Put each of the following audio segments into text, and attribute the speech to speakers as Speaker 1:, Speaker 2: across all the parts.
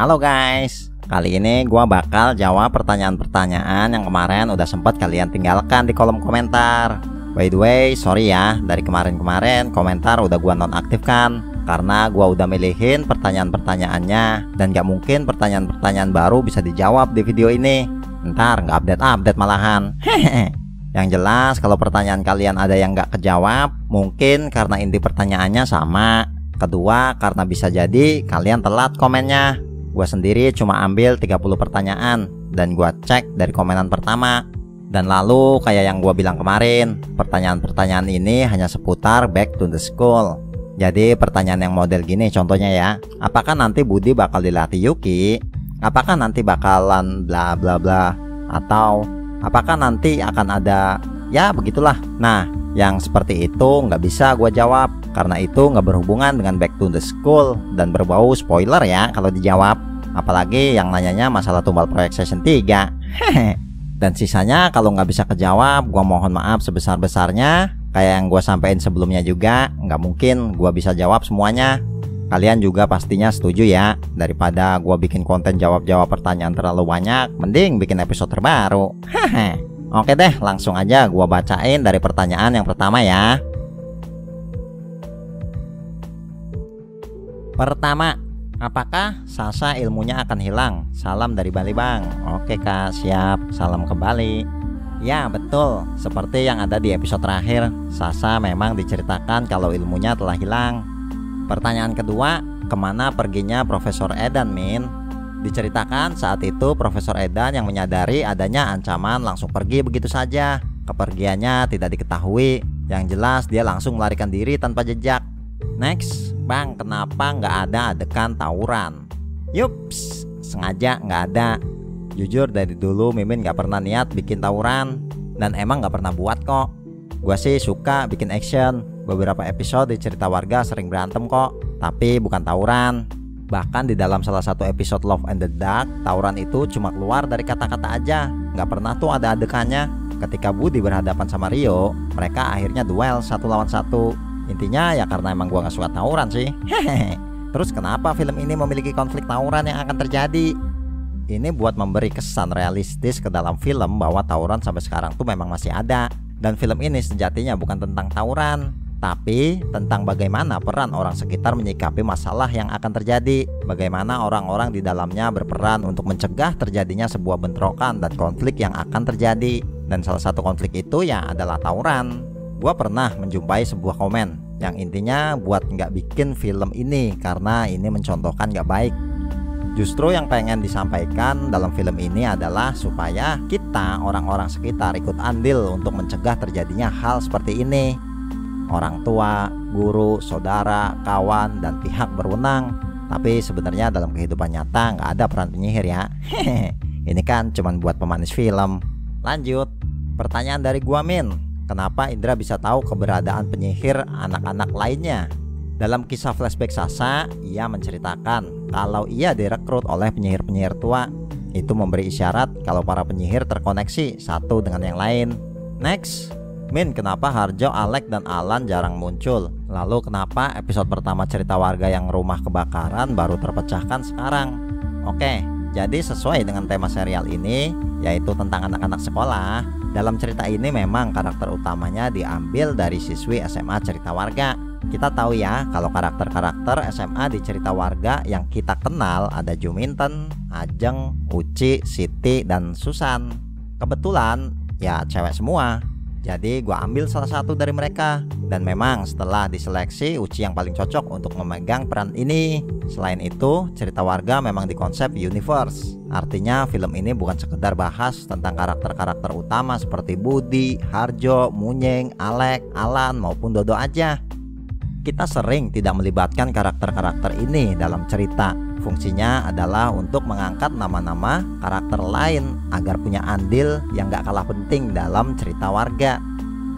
Speaker 1: Halo guys, kali ini gua bakal jawab pertanyaan-pertanyaan yang kemarin udah sempat kalian tinggalkan di kolom komentar. By the way, sorry ya, dari kemarin-kemarin komentar udah gua nonaktifkan karena gua udah milihin pertanyaan-pertanyaannya dan gak mungkin pertanyaan-pertanyaan baru bisa dijawab di video ini. Ntar gak update-update malahan. Hehehe. Yang jelas kalau pertanyaan kalian ada yang gak kejawab, mungkin karena inti pertanyaannya sama. Kedua, karena bisa jadi kalian telat komennya. Gua sendiri cuma ambil 30 pertanyaan dan gua cek dari komenan pertama. Dan lalu kayak yang gua bilang kemarin, pertanyaan-pertanyaan ini hanya seputar back to the school. Jadi pertanyaan yang model gini contohnya ya, apakah nanti Budi bakal dilatih Yuki? Apakah nanti bakalan bla bla bla? Atau apakah nanti akan ada, ya begitulah. Nah, yang seperti itu nggak bisa gua jawab karena itu nggak berhubungan dengan back to the school dan berbau spoiler ya kalau dijawab. Apalagi yang nanyanya masalah tumbal proyek season 3. Hehe. Dan sisanya kalau nggak bisa kejawab, gua mohon maaf sebesar-besarnya. Kayak yang gua sampein sebelumnya juga, nggak mungkin gua bisa jawab semuanya. Kalian juga pastinya setuju ya, daripada gua bikin konten jawab-jawab pertanyaan terlalu banyak, mending bikin episode terbaru. Hehe. Oke deh, langsung aja gua bacain dari pertanyaan yang pertama ya. Pertama, apakah Sasa ilmunya akan hilang? Salam dari Bali Bang. Oke Kak, siap. Salam kembali. Ya betul, seperti yang ada di episode terakhir, Sasa memang diceritakan kalau ilmunya telah hilang. Pertanyaan kedua, kemana perginya Profesor Edan Min? Diceritakan saat itu Profesor Edan yang menyadari adanya ancaman langsung pergi begitu saja. Kepergiannya tidak diketahui. Yang jelas dia langsung melarikan diri tanpa jejak. Next, Bang, kenapa nggak ada adegan tawuran? Yups, sengaja nggak ada. Jujur dari dulu Mimin nggak pernah niat bikin tawuran dan emang nggak pernah buat kok. Gua sih suka bikin action. Beberapa episode di Cerita Warga sering berantem kok, tapi bukan tawuran. Bahkan di dalam salah satu episode Love and the Dark, tawuran itu cuma keluar dari kata-kata aja. Nggak pernah tuh ada adegannya. Ketika Budi berhadapan sama Rio, mereka akhirnya duel 1 lawan 1. Intinya ya karena emang gua gak suka tawuran sih. Hehehe. Terus kenapa film ini memiliki konflik tawuran yang akan terjadi? Ini buat memberi kesan realistis ke dalam film bahwa tawuran sampai sekarang tuh memang masih ada. Dan film ini sejatinya bukan tentang tawuran, tapi tentang bagaimana peran orang sekitar menyikapi masalah yang akan terjadi. Bagaimana orang-orang di dalamnya berperan untuk mencegah terjadinya sebuah bentrokan dan konflik yang akan terjadi. Dan salah satu konflik itu ya adalah tawuran. Gua pernah menjumpai sebuah komen yang intinya buat nggak bikin film ini karena ini mencontohkan nggak baik. Justru yang pengen disampaikan dalam film ini adalah supaya kita orang-orang sekitar ikut andil untuk mencegah terjadinya hal seperti ini. Orang tua, guru, saudara, kawan, dan pihak berwenang. Tapi sebenarnya dalam kehidupan nyata nggak ada peran penyihir ya. Hehehe. Ini kan cuman buat pemanis film. Lanjut, pertanyaan dari gua Min. Kenapa Indra bisa tahu keberadaan penyihir anak-anak lainnya? Dalam kisah flashback Sasa, ia menceritakan kalau ia direkrut oleh penyihir-penyihir tua. Itu memberi isyarat kalau para penyihir terkoneksi satu dengan yang lain. Next, Min, kenapa Harjo, Alek, dan Alan jarang muncul? Lalu kenapa episode pertama Cerita Warga yang rumah kebakaran baru terpecahkan sekarang? Oke, jadi sesuai dengan tema serial ini, yaitu tentang anak-anak sekolah. Dalam cerita ini memang karakter utamanya diambil dari siswi SMA Cerita Warga. Kita tahu ya kalau karakter-karakter SMA di Cerita Warga yang kita kenal ada Juminten, Ajeng, Uci, Siti, dan Susan. Kebetulan ya cewek semua. Jadi gua ambil salah satu dari mereka. Dan memang setelah diseleksi Uci yang paling cocok untuk memegang peran ini. Selain itu, Cerita Warga memang dikonsep universe. Artinya film ini bukan sekedar bahas tentang karakter-karakter utama seperti Budi, Harjo, Munyeng, Alek, Alan, maupun Dodo aja. Kita sering tidak melibatkan karakter-karakter ini dalam cerita. Fungsinya adalah untuk mengangkat nama-nama karakter lain agar punya andil yang gak kalah penting dalam Cerita Warga.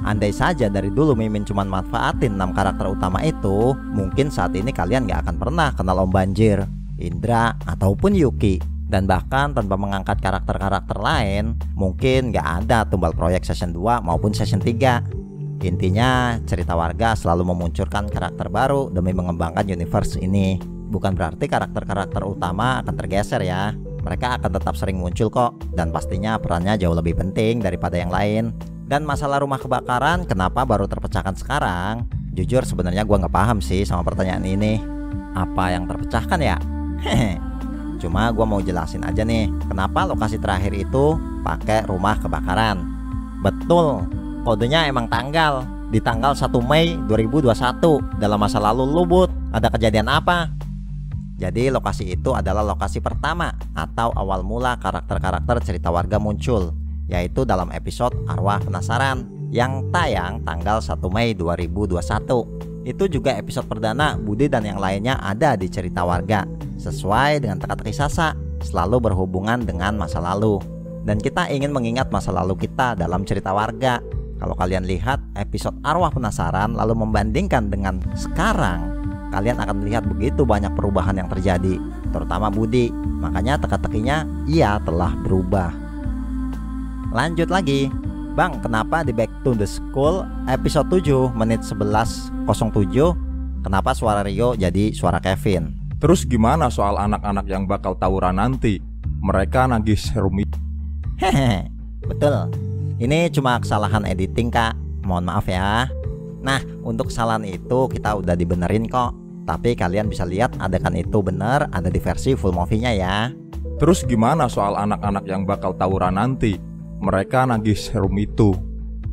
Speaker 1: Andai saja dari dulu Mimin cuma manfaatin 6 karakter utama itu, mungkin saat ini kalian gak akan pernah kenal Om Banjir, Indra, ataupun Yuki. Dan bahkan tanpa mengangkat karakter-karakter lain, mungkin gak ada tumbal proyek season 2 maupun season 3. Intinya Cerita Warga selalu memunculkan karakter baru demi mengembangkan universe ini. bukan berarti karakter-karakter utama akan tergeser ya. Mereka akan tetap sering muncul kok, dan pastinya perannya jauh lebih penting daripada yang lain. Dan masalah rumah kebakaran kenapa baru terpecahkan sekarang? Jujur sebenarnya gua nggak paham sih sama pertanyaan ini. Apa yang terpecahkan ya? Cuma gua mau jelasin aja nih, kenapa lokasi terakhir itu pakai rumah kebakaran. Betul, kodenya emang tanggal. Di tanggal 1 Mei 2021. Dalam masa lalu lu Bud, ada kejadian apa? Jadi lokasi itu adalah lokasi pertama atau awal mula karakter-karakter cerita warga muncul, yaitu dalam episode Arwah Penasaran yang tayang tanggal 1 Mei 2021. Itu juga episode perdana Budi dan yang lainnya ada di cerita warga. Sesuai dengan teka-teki Sasa, selalu berhubungan dengan masa lalu. Dan kita ingin mengingat masa lalu kita dalam cerita warga. Kalau kalian lihat episode Arwah Penasaran lalu membandingkan dengan sekarang, kalian akan melihat begitu banyak perubahan yang terjadi, terutama Budi. Makanya teka-tekinya ia telah berubah. Lanjut lagi, Bang, kenapa di Back to the School episode 7 menit 11.07 kenapa suara Rio jadi suara Kevin?
Speaker 2: Terus gimana soal anak-anak yang bakal tawuran nanti? Mereka nagih serum.
Speaker 1: Hehe, betul. Ini cuma kesalahan editing kak, mohon maaf ya. Nah, untuk kesalahan itu kita udah dibenerin kok. Tapi kalian bisa lihat adegan itu bener ada di versi full movie-nya ya.
Speaker 2: Terus gimana soal anak-anak yang bakal tawuran nanti? Mereka nagih serum itu.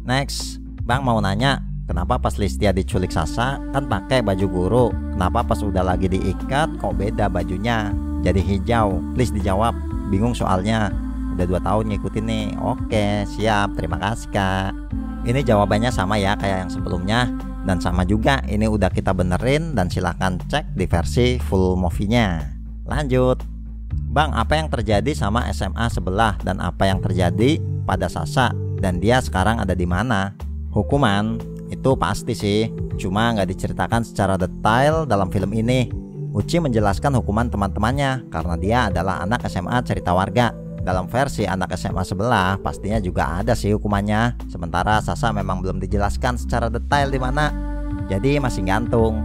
Speaker 1: Next, Bang mau nanya, kenapa pas Listia diculik Sasa kan pakai baju guru? Kenapa pas udah lagi diikat kok beda bajunya? Jadi hijau, please dijawab. Bingung soalnya. Udah 2 tahun ngikutin nih. Oke, siap, terima kasih kak. Ini jawabannya sama ya kayak yang sebelumnya. Dan sama juga ini udah kita benerin. Dan silahkan cek di versi full movie-nya. Lanjut, Bang, apa yang terjadi sama SMA sebelah? Dan apa yang terjadi pada Sasa? Dan dia sekarang ada di mana? Hukuman itu pasti sih, cuma nggak diceritakan secara detail dalam film ini. Uci menjelaskan hukuman teman-temannya karena dia adalah anak SMA cerita warga. Dalam versi anak SMA sebelah pastinya juga ada sih hukumannya. Sementara Sasa memang belum dijelaskan secara detail di mana. Jadi masih gantung.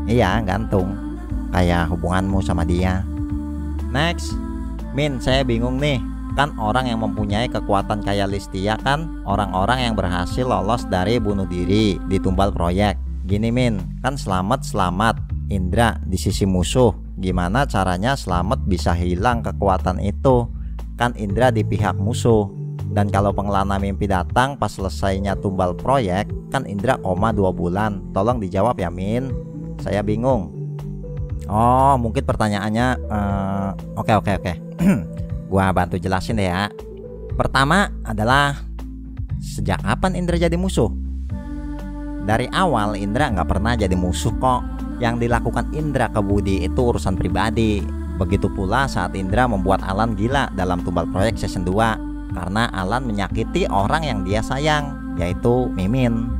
Speaker 1: Iya, gantung. Kayak hubunganmu sama dia. Next, Min, saya bingung nih. Kan orang yang mempunyai kekuatan kayak Listia kan orang-orang yang berhasil lolos dari bunuh diri di tumbal proyek. Gini Min, kan Slamet Indra di sisi musuh. Gimana caranya Slamet bisa hilang kekuatan itu? Kan Indra di pihak musuh. Dan kalau pengelana mimpi datang pas selesainya tumbal proyek, kan Indra koma 2 bulan. Tolong dijawab ya Min, saya bingung. Oh, mungkin pertanyaannya Oke. Gua bantu jelasin deh ya. Pertama adalah, sejak kapan Indra jadi musuh? Dari awal Indra nggak pernah jadi musuh kok. Yang dilakukan Indra ke Budi itu urusan pribadi. Begitu pula saat Indra membuat Alan gila dalam tumbal proyek season 2 karena Alan menyakiti orang yang dia sayang, yaitu Mimin.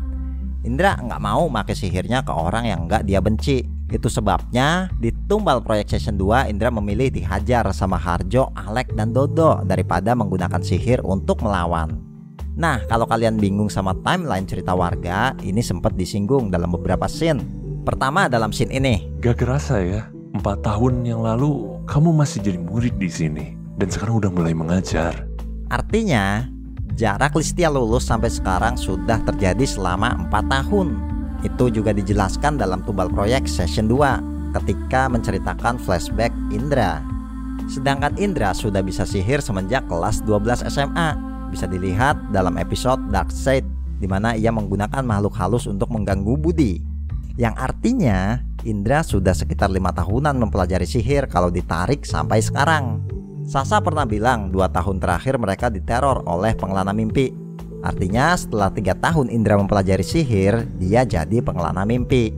Speaker 1: Indra nggak mau pakai sihirnya ke orang yang nggak dia benci. Itu sebabnya di tumbal proyek season 2 Indra memilih dihajar sama Harjo, Alek, dan Dodo daripada menggunakan sihir untuk melawan. Nah, kalau kalian bingung sama timeline cerita warga, ini sempat disinggung dalam beberapa scene. Pertama dalam scene ini.
Speaker 3: Gak kerasa ya, 4 tahun yang lalu kamu masih jadi murid di sini dan sekarang udah mulai mengajar.
Speaker 1: Artinya jarak Listia lulus sampai sekarang sudah terjadi selama 4 tahun. Itu juga dijelaskan dalam tumbal proyek season 2 ketika menceritakan flashback Indra. Sedangkan Indra sudah bisa sihir semenjak kelas 12 SMA. Bisa dilihat dalam episode Dark Side di mana ia menggunakan makhluk halus untuk mengganggu Budi. Yang artinya Indra sudah sekitar 5 tahunan mempelajari sihir kalau ditarik sampai sekarang. Sasa pernah bilang 2 tahun terakhir mereka diteror oleh pengelana mimpi. Artinya setelah 3 tahun Indra mempelajari sihir, dia jadi pengelana mimpi.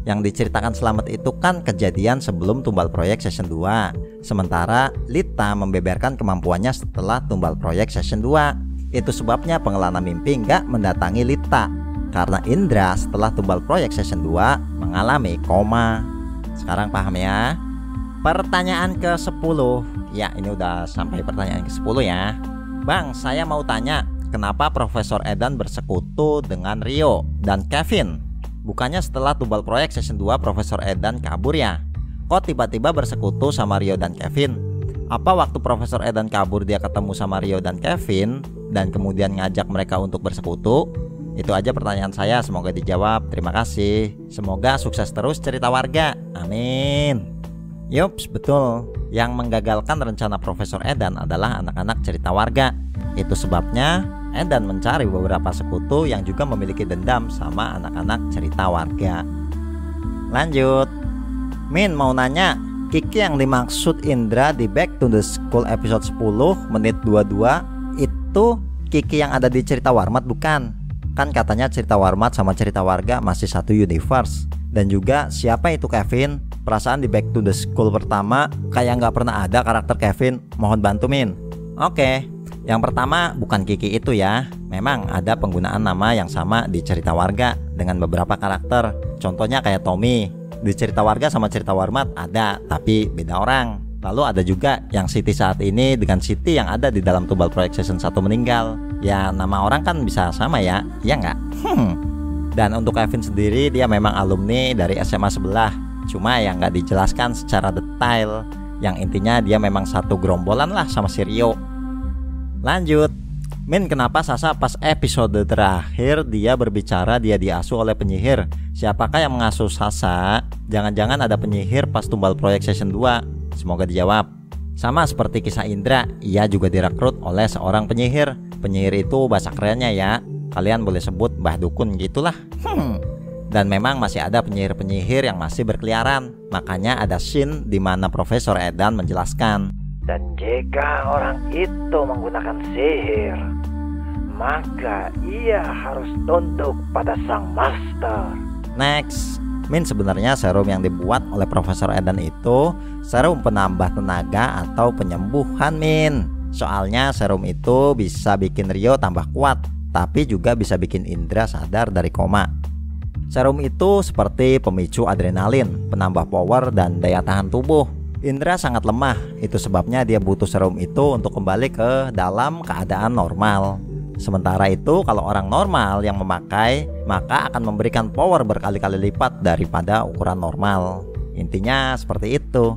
Speaker 1: Yang diceritakan Slamet itu kan kejadian sebelum tumbal proyek season 2. Sementara Lita membeberkan kemampuannya setelah tumbal proyek season 2. Itu sebabnya pengelana mimpi nggak mendatangi Lita, karena Indra setelah tumbal proyek season 2 mengalami koma. Sekarang paham ya? Pertanyaan ke-10. Ya, ini udah sampai pertanyaan ke-10 ya. Bang, saya mau tanya, kenapa Profesor Edan bersekutu dengan Rio dan Kevin? Bukannya setelah tumbal proyek season 2 Profesor Edan kabur ya? kok tiba-tiba bersekutu sama Rio dan Kevin? Apa waktu Profesor Edan kabur dia ketemu sama Rio dan Kevin dan kemudian ngajak mereka untuk bersekutu? Itu aja pertanyaan saya, semoga dijawab. Terima kasih. Semoga sukses terus cerita warga. Amin. Yups, betul. Yang menggagalkan rencana Profesor Edan adalah anak-anak cerita warga. Itu sebabnya Edan mencari beberapa sekutu yang juga memiliki dendam sama anak-anak cerita warga. Lanjut. Min mau nanya, Kiki yang dimaksud Indra di Back to the School episode 10 menit 22 itu Kiki yang ada di cerita Warmat bukan? Kan katanya cerita Warmat sama cerita warga masih satu universe. Dan juga siapa itu Kevin? Perasaan di Back to the School pertama kayak nggak pernah ada karakter Kevin. Mohon bantu Min. Oke, yang pertama bukan Kiki itu ya. Memang ada penggunaan nama yang sama di cerita warga dengan beberapa karakter. Contohnya kayak Tommy. Di cerita warga sama cerita Warmat ada, tapi beda orang. Lalu ada juga yang Siti saat ini dengan Siti yang ada di dalam Tubal Project Season 1 meninggal. Ya nama orang kan bisa sama ya, iya nggak? Dan untuk Kevin sendiri dia memang alumni dari SMA sebelah. Cuma yang nggak dijelaskan secara detail. Yang intinya dia memang satu gerombolan lah sama si Rio. Lanjut. Min, kenapa Sasa pas episode terakhir dia berbicara dia diasuh oleh penyihir? Siapakah yang mengasuh Sasa? Jangan-jangan ada penyihir pas Tumbal Proyek Season 2? Semoga dijawab. Sama seperti kisah Indra, ia juga direkrut oleh seorang penyihir. Penyihir itu bahasa kerennya ya, kalian boleh sebut Mbah Dukun gitulah. Dan memang masih ada penyihir-penyihir yang masih berkeliaran. Makanya ada scene di mana Profesor Edan menjelaskan,
Speaker 4: dan jika orang itu menggunakan sihir, maka ia harus tunduk pada sang master.
Speaker 1: Next. Min, sebenarnya serum yang dibuat oleh Profesor Edan itu serum penambah tenaga atau penyembuhan Min. Soalnya serum itu bisa bikin Rio tambah kuat, tapi juga bisa bikin Indra sadar dari koma. Serum itu seperti pemicu adrenalin, penambah power dan daya tahan tubuh. Indra sangat lemah, itu sebabnya dia butuh serum itu untuk kembali ke dalam keadaan normal. Sementara itu kalau orang normal yang memakai, maka akan memberikan power berkali-kali lipat daripada ukuran normal. Intinya seperti itu.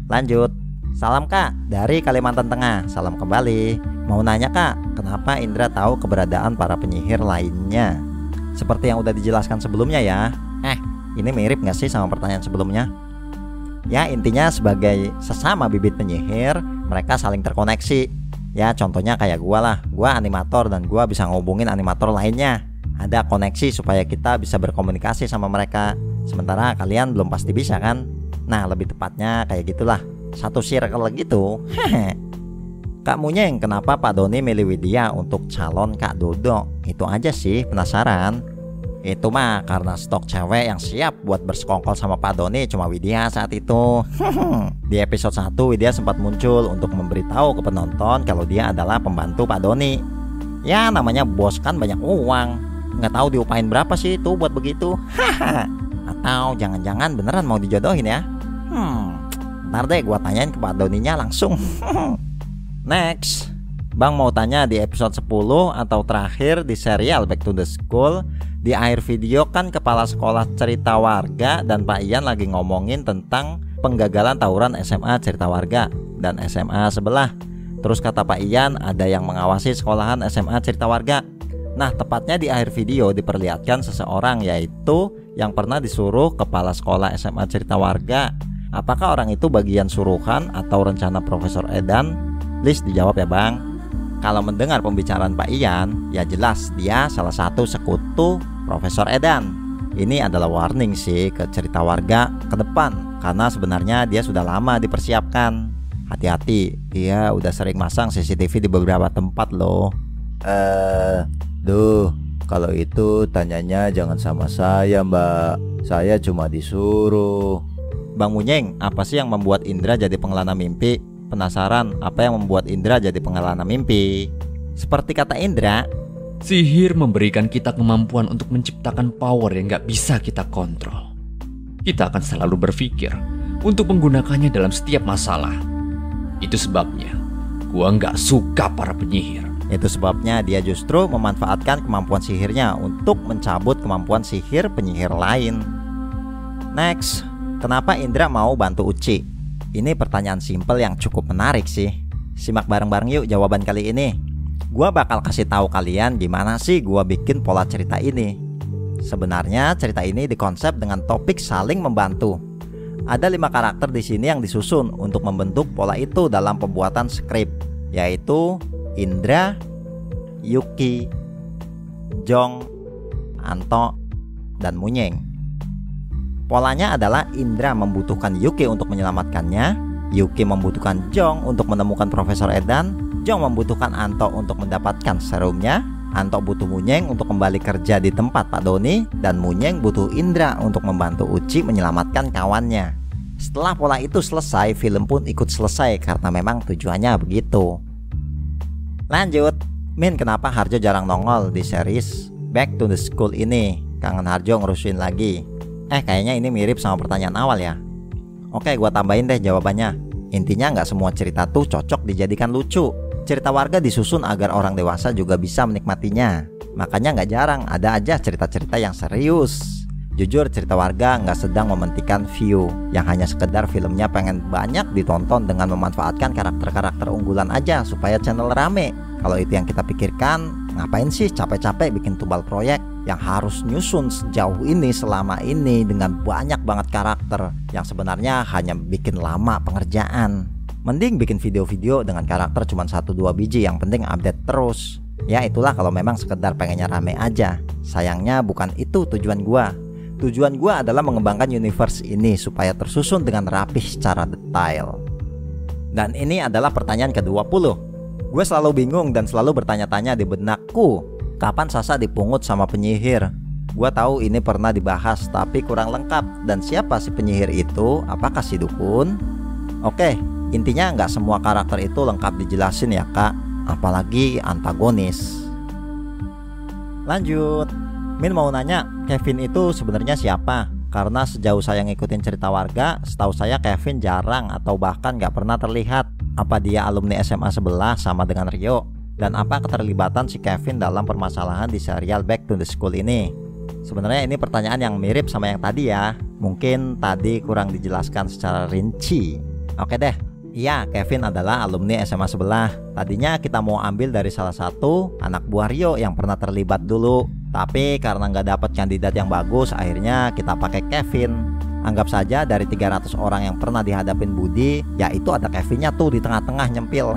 Speaker 1: Lanjut. Salam Kak, dari Kalimantan Tengah. Salam kembali. Mau nanya Kak, kenapa Indra tahu keberadaan para penyihir lainnya? Seperti yang udah dijelaskan sebelumnya ya. Ini mirip gak sih sama pertanyaan sebelumnya? Ya intinya sebagai sesama bibit penyihir, mereka saling terkoneksi. Ya contohnya kayak gua lah, gua animator dan gua bisa ngubungin animator lainnya. Ada koneksi supaya kita bisa berkomunikasi sama mereka. Sementara kalian belum pasti bisa kan? Nah lebih tepatnya kayak gitulah, satu circle gitu. Kak Munyeng, kenapa Pak Doni milih Widya untuk calon Kak Dodo? Itu aja sih, penasaran. Itu mah karena stok cewek yang siap buat bersekongkol sama Pak Doni cuma Widya saat itu. Di episode 1 Widya sempat muncul untuk memberitahu ke penonton kalau dia adalah pembantu Pak Doni. Ya namanya bos kan banyak uang, nggak tahu diupain berapa sih itu buat begitu. Atau jangan-jangan beneran mau dijodohin ya? Ntar deh gua tanyain ke Pak Doninya langsung. Next, Bang mau tanya di episode 10 atau terakhir di serial Back to the School, di akhir video kan kepala sekolah cerita warga dan Pak Ian lagi ngomongin tentang penggagalan tawuran SMA cerita warga dan SMA sebelah. Terus kata Pak Ian ada yang mengawasi sekolahan SMA cerita warga. Nah tepatnya di akhir video diperlihatkan seseorang, yaitu yang pernah disuruh kepala sekolah SMA cerita warga. Apakah orang itu bagian suruhan atau rencana Profesor Edan? Please dijawab ya Bang. Kalau mendengar pembicaraan Pak Ian, ya jelas dia salah satu sekutu Profesor Edan. Ini adalah warning sih ke cerita warga ke depan, karena sebenarnya dia sudah lama dipersiapkan. Hati-hati, dia udah sering masang CCTV di beberapa tempat loh. Kalau itu tanyanya jangan sama saya Mbak, saya cuma disuruh. Bang Munyeng, apa sih yang membuat Indra jadi pengelana mimpi? Penasaran apa yang membuat Indra jadi pengelana mimpi? Seperti kata Indra,
Speaker 5: sihir memberikan kita kemampuan untuk menciptakan power yang gak bisa kita kontrol. Kita akan selalu berpikir untuk menggunakannya dalam setiap masalah. Itu sebabnya gua gak suka para penyihir.
Speaker 1: Itu sebabnya dia justru memanfaatkan kemampuan sihirnya untuk mencabut kemampuan sihir penyihir lain. Next, Kenapa Indra mau bantu Uci? Ini pertanyaan simpel yang cukup menarik sih. Simak bareng-bareng yuk jawaban kali ini. Gua bakal kasih tahu kalian gimana sih gua bikin pola cerita ini. Sebenarnya cerita ini dikonsep dengan topik saling membantu. Ada 5 karakter di sini yang disusun untuk membentuk pola itu dalam pembuatan skrip, yaitu Indra, Yuki, Jong, Anto, dan Munyeng. Polanya adalah Indra membutuhkan Yuki untuk menyelamatkannya, Yuki membutuhkan Jong untuk menemukan Profesor Edan, Jong membutuhkan Anto untuk mendapatkan serumnya, Anto butuh Munyeng untuk kembali kerja di tempat Pak Doni, dan Munyeng butuh Indra untuk membantu Uci menyelamatkan kawannya. Setelah pola itu selesai, film pun ikut selesai karena memang tujuannya begitu. Lanjut, Min, kenapa Harjo jarang nongol di series Back to the School ini? Kangen Harjo ngerusuin lagi. Kayaknya ini mirip sama pertanyaan awal ya. Oke, gua tambahin deh jawabannya. Intinya nggak semua cerita tuh cocok dijadikan lucu. Cerita warga disusun agar orang dewasa juga bisa menikmatinya. Makanya nggak jarang ada aja cerita-cerita yang serius. Jujur, cerita warga nggak sedang mementingkan view, yang hanya sekedar filmnya pengen banyak ditonton dengan memanfaatkan karakter-karakter unggulan aja supaya channel rame. Kalau itu yang kita pikirkan, ngapain sih capek-capek bikin tumbal proyek yang harus nyusun sejauh ini selama ini dengan banyak banget karakter yang sebenarnya hanya bikin lama pengerjaan. Mending bikin video-video dengan karakter cuma 1-2 biji, yang penting update terus. Ya itulah kalau memang sekedar pengennya rame aja. Sayangnya bukan itu tujuan gua. Tujuan gua adalah mengembangkan universe ini supaya tersusun dengan rapih secara detail. Dan ini adalah pertanyaan ke-20. Gue selalu bingung dan selalu bertanya-tanya di benakku, kapan Sasa dipungut sama penyihir? Gue tahu ini pernah dibahas tapi kurang lengkap. Dan siapa si penyihir itu? Apakah si dukun? Oke, intinya nggak semua karakter itu lengkap dijelasin ya kak, apalagi antagonis. Lanjut, Min mau nanya, Kevin itu sebenarnya siapa? Karena sejauh saya ngikutin cerita warga, setahu saya Kevin jarang atau bahkan nggak pernah terlihat. Apa dia alumni SMA sebelah sama dengan Rio? Dan apa keterlibatan si Kevin dalam permasalahan di serial Back to the School ini? Sebenarnya ini pertanyaan yang mirip sama yang tadi ya. Mungkin tadi kurang dijelaskan secara rinci. Oke deh. Iya, Kevin adalah alumni SMA sebelah. Tadinya kita mau ambil dari salah satu anak buah Rio yang pernah terlibat dulu. Tapi karena nggak dapat kandidat yang bagus, akhirnya kita pakai Kevin. Anggap saja dari 300 orang yang pernah dihadapin Budi, ya itu ada Kevinnya tuh di tengah-tengah nyempil.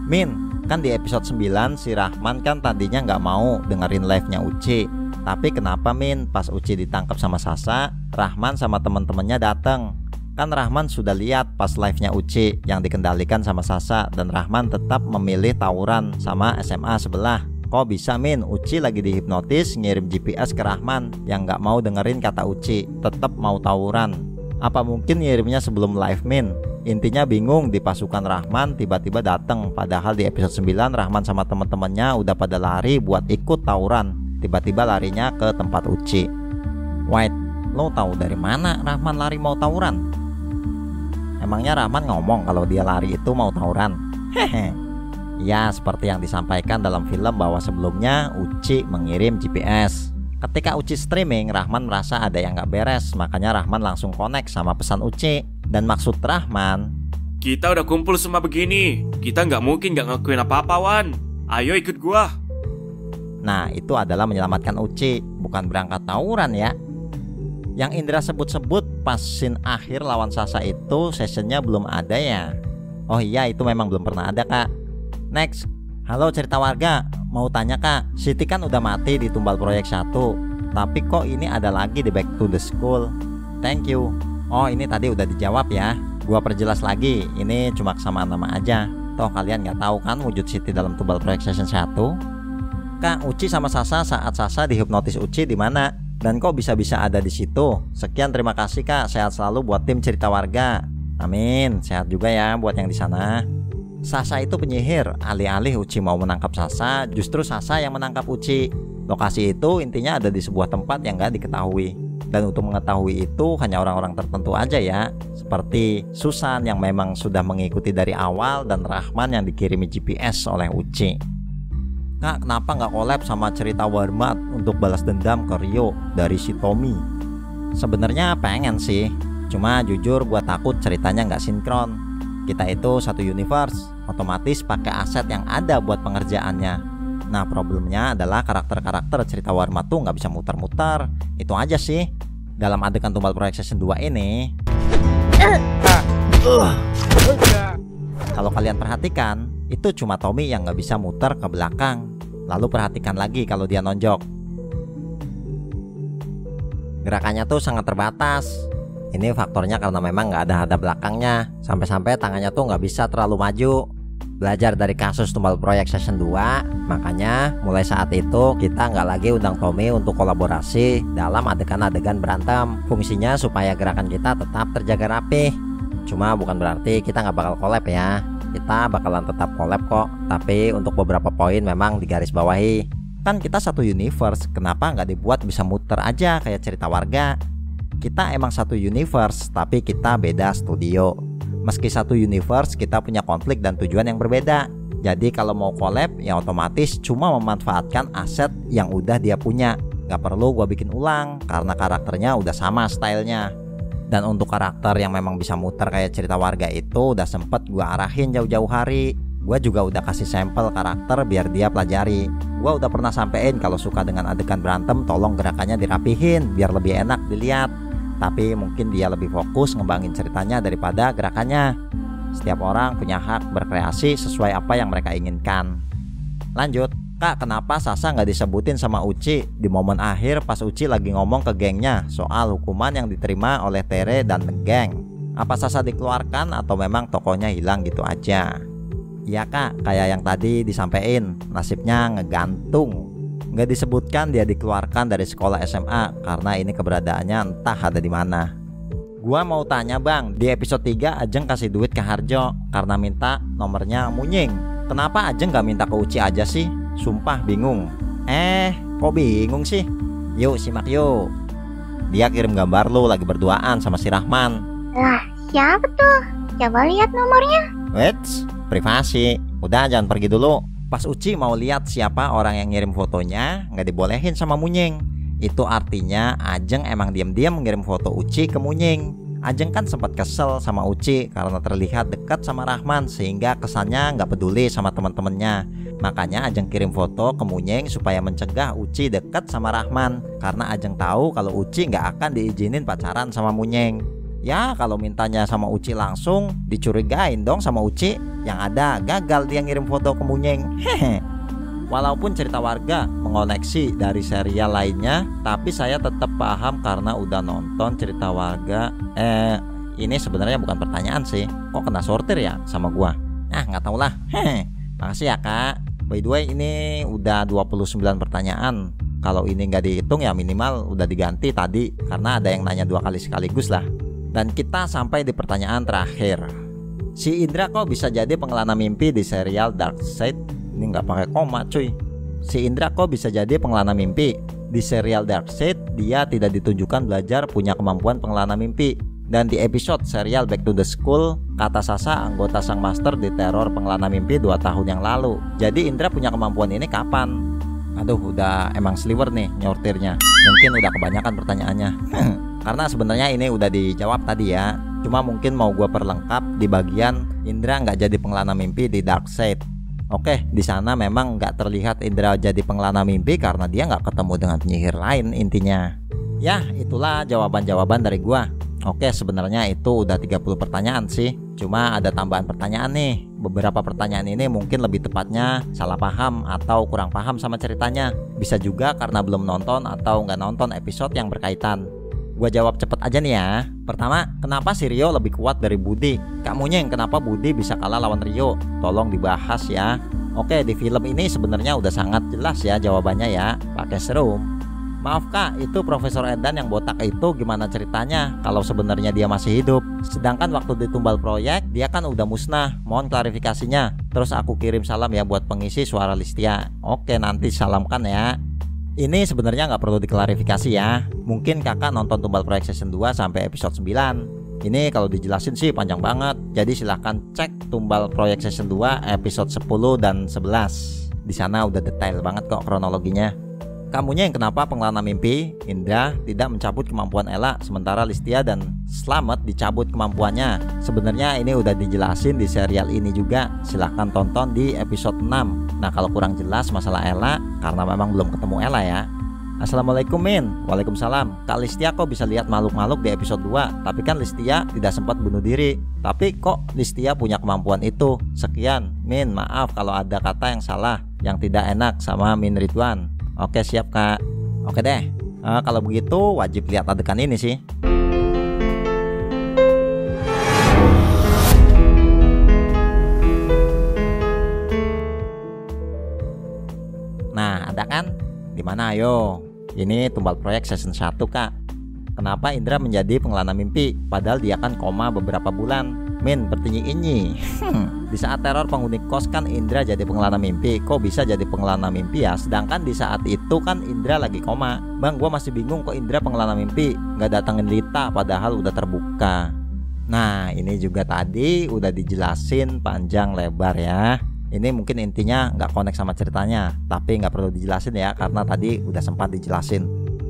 Speaker 1: Min, kan di episode 9 si Rahman kan tadinya nggak mau dengerin live-nya Uci. Tapi kenapa Min, pas Uci ditangkap sama Sasa, Rahman sama temen-temennya datang. Kan Rahman sudah lihat pas live-nya Uci yang dikendalikan sama Sasa, dan Rahman tetap memilih tawuran sama SMA sebelah. Kok bisa Min, Uci lagi dihipnotis ngirim GPS ke Rahman yang gak mau dengerin kata Uci, tetap mau tawuran. Apa mungkin ngirimnya sebelum live Min? Intinya bingung di pasukan Rahman tiba-tiba datang, padahal di episode 9 Rahman sama teman-temannya udah pada lari buat ikut tawuran. Tiba-tiba larinya ke tempat Uci. Wait, lo tahu dari mana Rahman lari mau tawuran? Emangnya Rahman ngomong kalau dia lari itu mau tawuran? Hehe. Ya, seperti yang disampaikan dalam film bahwa sebelumnya Uci mengirim GPS. Ketika Uci streaming, Rahman merasa ada yang gak beres, makanya Rahman langsung connect sama pesan Uci. Dan maksud Rahman,
Speaker 6: kita udah kumpul semua begini, kita gak mungkin gak ngelakuin apa-apa Wan. Ayo ikut gua.
Speaker 1: Nah, itu adalah menyelamatkan Uci, bukan berangkat tawuran ya. Yang Indra sebut-sebut pas scene akhir lawan Sasa itu sessionnya belum ada ya. Oh iya, itu memang belum pernah ada kak. Next, halo cerita warga, mau tanya kak, Siti kan udah mati di tumbal proyek 1, tapi kok ini ada lagi di Back to the School? Thank you. Oh ini tadi udah dijawab ya. Gua perjelas lagi, ini cuma kesamaan nama aja. Toh kalian nggak tahu kan wujud Siti dalam tumbal proyek season 1? Kak, Uci sama Sasa saat Sasa dihipnotis Uci di mana? Dan kok bisa-bisa ada di situ? Sekian, terima kasih kak, sehat selalu buat tim cerita warga. Amin, sehat juga ya buat yang di sana. Sasa itu penyihir, alih-alih Uci mau menangkap Sasa, justru Sasa yang menangkap Uci. Lokasi itu intinya ada di sebuah tempat yang gak diketahui. Dan untuk mengetahui itu hanya orang-orang tertentu aja ya, seperti Susan yang memang sudah mengikuti dari awal, dan Rahman yang dikirimi GPS oleh Uci. Kak, kenapa gak collab sama cerita Warmat untuk balas dendam ke Rio dari si Tommy? Sebenarnya pengen sih, cuma jujur gua takut ceritanya nggak sinkron. Kita itu satu universe, otomatis pakai aset yang ada buat pengerjaannya. Nah problemnya adalah karakter-karakter cerita Warma tuh nggak bisa muter-muter. Itu aja sih. Dalam adegan Tumbal Proyek Season 2 ini, kalau kalian perhatikan, itu cuma Tommy yang nggak bisa muter ke belakang. Lalu perhatikan lagi kalau dia nonjok, gerakannya tuh sangat terbatas. Ini faktornya karena memang nggak ada hadap belakangnya, sampai-sampai tangannya tuh nggak bisa terlalu maju. Belajar dari kasus Tumbal Proyek Season 2, makanya mulai saat itu kita nggak lagi undang Tommy untuk kolaborasi dalam adegan-adegan berantem. Fungsinya supaya gerakan kita tetap terjaga rapi. Cuma bukan berarti kita nggak bakal collab ya. Kita bakalan tetap collab kok, tapi untuk beberapa poin memang digarisbawahi. Kan kita satu universe, kenapa nggak dibuat bisa muter aja kayak cerita warga? Kita emang satu universe, tapi kita beda studio. Meski satu universe, kita punya konflik dan tujuan yang berbeda. Jadi kalau mau collab, ya otomatis cuma memanfaatkan aset yang udah dia punya. Gak perlu gua bikin ulang, karena karakternya udah sama stylenya. Dan untuk karakter yang memang bisa muter kayak cerita warga itu udah sempet gua arahin jauh-jauh hari. Gua juga udah kasih sampel karakter biar dia pelajari. Gua udah pernah sampein kalau suka dengan adegan berantem, tolong gerakannya dirapihin biar lebih enak dilihat. Tapi mungkin dia lebih fokus ngembangin ceritanya daripada gerakannya. Setiap orang punya hak berkreasi sesuai apa yang mereka inginkan. Lanjut, Kak, kenapa Sasa nggak disebutin sama Uci di momen akhir pas Uci lagi ngomong ke gengnya soal hukuman yang diterima oleh Tere dan geng? Apa Sasa dikeluarkan atau memang tokonya hilang gitu aja? Iya Kak, kayak yang tadi disampaikan, nasibnya ngegantung. Nggak disebutkan dia dikeluarkan dari sekolah SMA karena ini keberadaannya entah ada di mana. Gua mau tanya bang, di episode 3 Ajeng kasih duit ke Harjo karena minta nomornya Munying. Kenapa Ajeng nggak minta ke Uci aja sih? Sumpah bingung. Kok bingung sih? Yuk simak yuk. Dia kirim gambar lu lagi berduaan sama si Rahman.
Speaker 7: Lah, siapa tuh? Coba lihat nomornya.
Speaker 1: Wets, privasi. Udah jangan pergi dulu. Pas Uci mau lihat siapa orang yang ngirim fotonya, nggak dibolehin sama Munying. Itu artinya Ajeng emang diam-diam mengirim foto Uci ke Munying. Ajeng kan sempat kesel sama Uci karena terlihat dekat sama Rahman sehingga kesannya nggak peduli sama teman-temannya. Makanya Ajeng kirim foto ke Munying supaya mencegah Uci dekat sama Rahman, karena Ajeng tahu kalau Uci nggak akan diizinin pacaran sama Munying. Ya kalau mintanya sama Uci langsung, dicurigain dong sama Uci. Yang ada gagal dia ngirim foto ke Munying. Hehe. Walaupun cerita warga mengoneksi dari serial lainnya, tapi saya tetap paham karena udah nonton cerita warga. Ini sebenarnya bukan pertanyaan sih. Kok kena sortir ya sama gua? Nggak tau lah. Hehe. Makasih ya Kak. By the way ini udah 29 pertanyaan. Kalau ini nggak dihitung ya minimal udah diganti tadi, karena ada yang nanya 2 kali sekaligus lah. Dan kita sampai di pertanyaan terakhir. Si Indra kok bisa jadi pengelana mimpi di serial Darkseid? Ini nggak pakai koma cuy. Si Indra kok bisa jadi pengelana mimpi? Di serial Darkseid dia tidak ditunjukkan belajar punya kemampuan pengelana mimpi. Dan di episode serial Back to the School, kata Sasa anggota sang master diteror pengelana mimpi 2 tahun yang lalu. Jadi Indra punya kemampuan ini kapan? Aduh udah emang sliwer nih nyortirnya. Mungkin udah kebanyakan pertanyaannya. Karena sebenarnya ini udah dijawab tadi ya. Cuma mungkin mau gue perlengkap di bagian Indra nggak jadi pengelana mimpi di Darkseid. Oke, di sana memang nggak terlihat Indra jadi pengelana mimpi karena dia nggak ketemu dengan penyihir lain intinya. Ya itulah jawaban-jawaban dari gue. Oke, sebenarnya itu udah 30 pertanyaan sih. Cuma ada tambahan pertanyaan nih. Beberapa pertanyaan ini mungkin lebih tepatnya salah paham atau kurang paham sama ceritanya. Bisa juga karena belum nonton atau nggak nonton episode yang berkaitan. Gua jawab cepet aja nih ya. Pertama, kenapa si Rio lebih kuat dari Budi? Kak Munying, kenapa Budi bisa kalah lawan Rio? Tolong dibahas ya. Oke, di film ini sebenarnya udah sangat jelas ya jawabannya ya, pakai serum. Maaf Kak, itu Profesor Edan yang botak itu gimana ceritanya kalau sebenarnya dia masih hidup? Sedangkan waktu di Tumbal Proyek dia kan udah musnah. Mohon klarifikasinya. Terus aku kirim salam ya buat pengisi suara Listia. Oke, nanti salamkan ya. Ini sebenarnya nggak perlu diklarifikasi ya. Mungkin kakak nonton Tumbal Proyek Season 2 sampai episode 9. Ini kalau dijelasin sih panjang banget. Jadi silahkan cek Tumbal Proyek Season 2 episode 10 dan 11. Di sana udah detail banget kok kronologinya. kamunya yang kenapa pengelana mimpi? Indra tidak mencabut kemampuan Ella, sementara Listia dan Slamet dicabut kemampuannya. Sebenarnya ini udah dijelasin di serial ini juga. Silahkan tonton di episode 6. Nah kalau kurang jelas masalah Ella, karena memang belum ketemu Ella ya. Assalamualaikum Min. Waalaikumsalam. Kak Listia kok bisa lihat makhluk-makhluk di episode 2? Tapi kan Listia tidak sempat bunuh diri. Tapi kok Listia punya kemampuan itu? Sekian Min, maaf kalau ada kata yang salah, yang tidak enak sama Min Ridwan. Oke siap Kak. Oke deh, kalau begitu wajib lihat adegan ini sih. Nah ada kan? Dimana ayo? Ini tumbal proyek season 1 Kak. Kenapa Indra menjadi pengelana mimpi? Padahal dia kan koma beberapa bulan. Min bertinyi-inyi. Di saat teror penghuni kos kan Indra jadi pengelana mimpi. Kok bisa jadi pengelana mimpi ya? Sedangkan di saat itu kan Indra lagi koma. Bang gua masih bingung kok Indra pengelana mimpi nggak datangin Lita padahal udah terbuka. Nah ini juga tadi udah dijelasin panjang lebar ya. Ini mungkin intinya nggak connect sama ceritanya, tapi nggak perlu dijelasin ya karena tadi udah sempat dijelasin.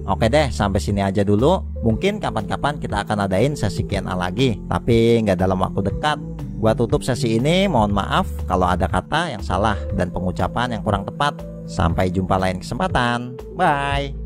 Speaker 1: Oke deh, sampai sini aja dulu. Mungkin kapan-kapan kita akan adain sesi Q&A lagi, tapi nggak dalam waktu dekat. Gua tutup sesi ini, mohon maaf kalau ada kata yang salah dan pengucapan yang kurang tepat. Sampai jumpa lain kesempatan. Bye.